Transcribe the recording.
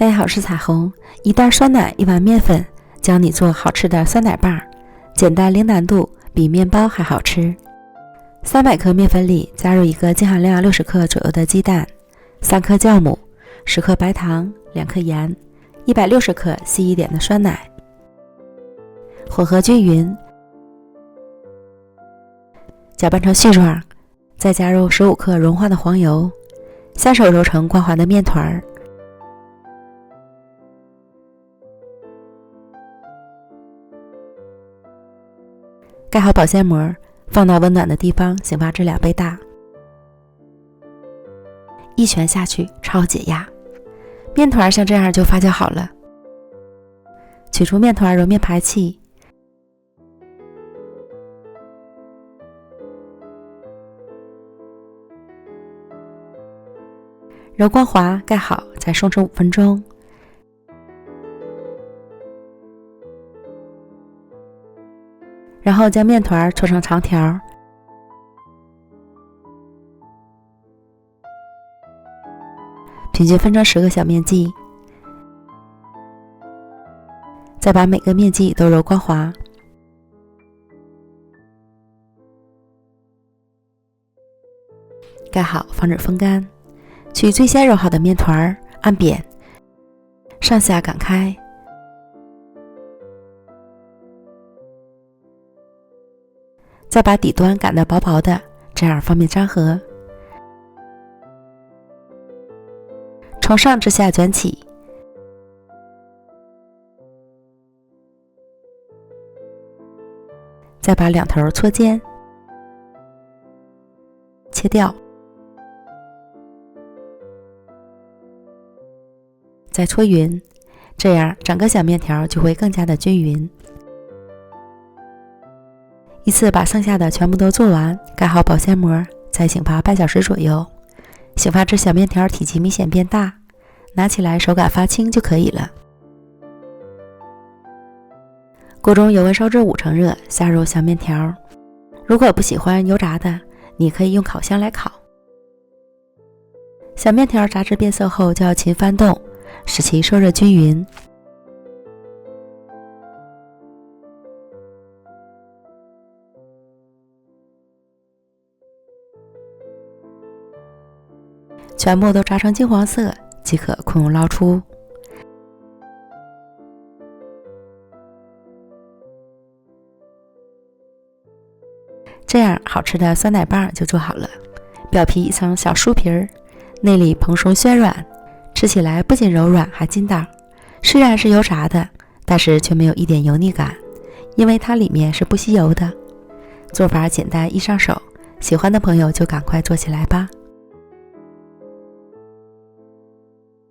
大家好，我是彩虹。一袋酸奶，1碗面粉，教你做好吃的酸奶棒，简单零难度，比面包还好吃。300克面粉里加入一个净含量60克左右的鸡蛋，3克酵母，10克白糖，2克盐，160克稀一点的酸奶，混合均匀，搅拌成絮状，再加入15克融化的黄油，下手揉成光滑的面团。盖好保鲜膜，放到温暖的地方，醒发至2倍大。一拳下去，超解压。面团像这样就发酵好了。取出面团，揉面排气。揉光滑，盖好，再松弛5分钟。然后将面团搓成长条，平均分成10个小面剂，再把每个面剂都揉光滑。盖好，防止风干。取最先揉好的面团，按扁，上下擀开。再把底端擀得薄薄的，这样方便粘合。从上至下卷起，再把两头搓尖，切掉，再搓匀，这样整个小面条就会更加的均匀。一次把剩下的全部都做完，盖好保鲜膜，再醒发半小时左右。醒发至小面条体积明显变大，拿起来手感发轻就可以了。锅中油温烧至5成热，下入小面条。如果不喜欢油炸的，你可以用烤箱来烤。小面条炸至变色后，就要勤翻动，使其受热均匀。全部都炸成金黄色，即可控油捞出。这样好吃的酸奶棒就做好了。表皮一层小酥皮儿，内里蓬松暄软，吃起来不仅柔软还筋道。虽然是油炸的，但是却没有一点油腻感，因为它里面是不吸油的。做法简单易上手，喜欢的朋友就赶快做起来吧。